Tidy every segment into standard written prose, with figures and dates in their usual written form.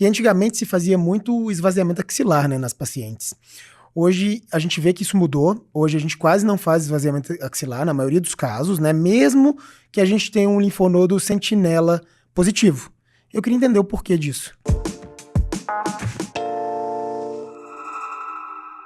E antigamente se fazia muito esvaziamento axilar, né, nas pacientes. Hoje a gente vê que isso mudou. Hoje a gente quase não faz esvaziamento axilar, na maioria dos casos, né? Mesmo que a gente tenha um linfonodo sentinela positivo. Eu queria entender o porquê disso.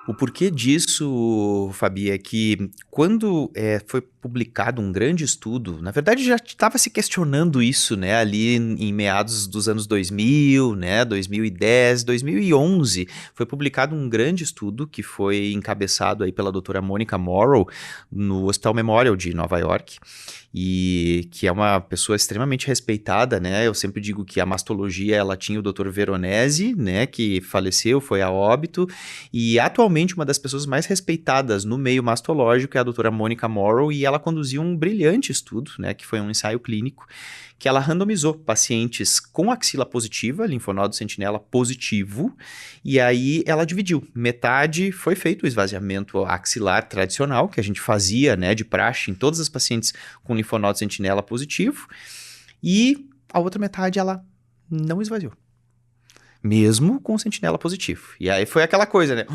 O porquê disso, Fabi, é que quando foi publicado um grande estudo, na verdade já estava se questionando isso, né, ali em meados dos anos 2000, né, 2010, 2011, foi publicado um grande estudo que foi encabeçado aí pela doutora Monica Morrow no Hospital Memorial de Nova York, e que é uma pessoa extremamente respeitada, né? Eu sempre digo que a mastologia, ela tinha o Dr. Veronese, né, que faleceu, foi a óbito, e atualmente uma das pessoas mais respeitadas no meio mastológico é a doutora Monica Morrow, e ela conduziu um brilhante estudo, né, que foi um ensaio clínico, que ela randomizou pacientes com axila positiva, linfonodo sentinela positivo, e aí ela dividiu. Metade foi feito o esvaziamento axilar tradicional, que a gente fazia, né, de praxe em todas as pacientes com linfonodo sentinela positivo, e a outra metade ela não esvaziou. Mesmo com sentinela positivo. E aí foi aquela coisa, né?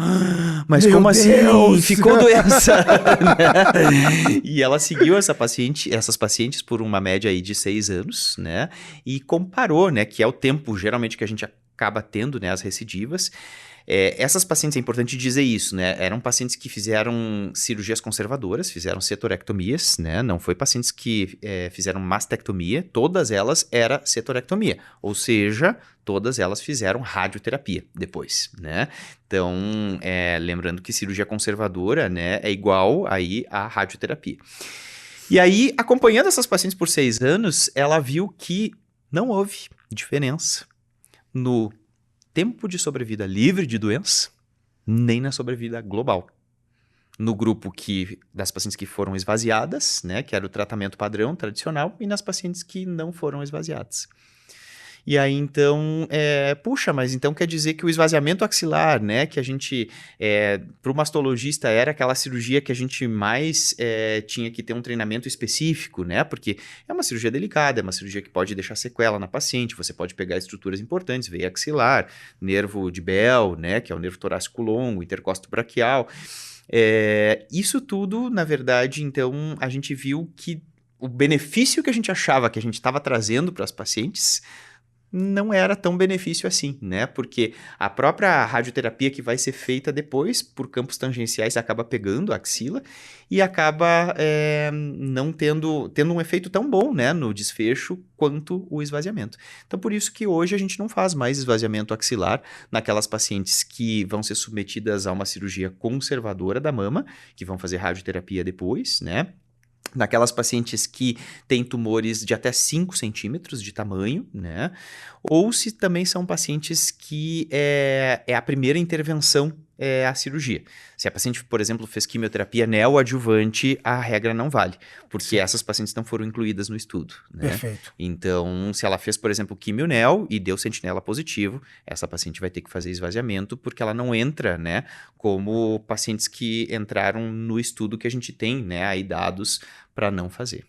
Mas Meu como assim? Deus! Ficou doença? Né? E ela seguiu essas pacientes por uma média aí de 6 anos, né? E comparou, né? Que é o tempo, geralmente, que a gente acaba tendo, né? As recidivas. Essas pacientes, é importante dizer isso, né? Eram pacientes que fizeram cirurgias conservadoras, fizeram setorectomias, né? Não foi pacientes que fizeram mastectomia, todas elas era setorectomia, ou seja, todas elas fizeram radioterapia depois, né? Então, lembrando que cirurgia conservadora, né, é igual aí a radioterapia. E aí, acompanhando essas pacientes por 6 anos, ela viu que não houve diferença no tempo de sobrevida livre de doença, nem na sobrevida global. No grupo das pacientes que foram esvaziadas, né, que era o tratamento padrão tradicional, e nas pacientes que não foram esvaziadas. E aí, então, puxa, mas então quer dizer que o esvaziamento axilar, né, que a gente, para o mastologista, era aquela cirurgia que a gente mais tinha que ter um treinamento específico, né, porque é uma cirurgia delicada, é uma cirurgia que pode deixar sequela na paciente, você pode pegar estruturas importantes, veia axilar, nervo de Bell, né, que é o nervo torácico longo, intercósto braquial. Isso tudo, na verdade, então, a gente viu que o benefício que a gente achava que a gente estava trazendo para as pacientes não era tão benefício assim, né? Porque a própria radioterapia que vai ser feita depois por campos tangenciais acaba pegando a axila e acaba não tendo um efeito tão bom, né, no desfecho quanto o esvaziamento. Então, por isso que hoje a gente não faz mais esvaziamento axilar naquelas pacientes que vão ser submetidas a uma cirurgia conservadora da mama, que vão fazer radioterapia depois, né? Naquelas pacientes que têm tumores de até 5 centímetros de tamanho, né? Ou se também são pacientes que é a primeira intervenção a cirurgia. Se a paciente, por exemplo, fez quimioterapia neoadjuvante, a regra não vale, porque essas pacientes não foram incluídas no estudo, né? Perfeito. Então, se ela fez, por exemplo, quimio-neo e deu sentinela positivo, essa paciente vai ter que fazer esvaziamento, porque ela não entra, né, como pacientes que entraram no estudo que a gente tem, né, aí dados para não fazer.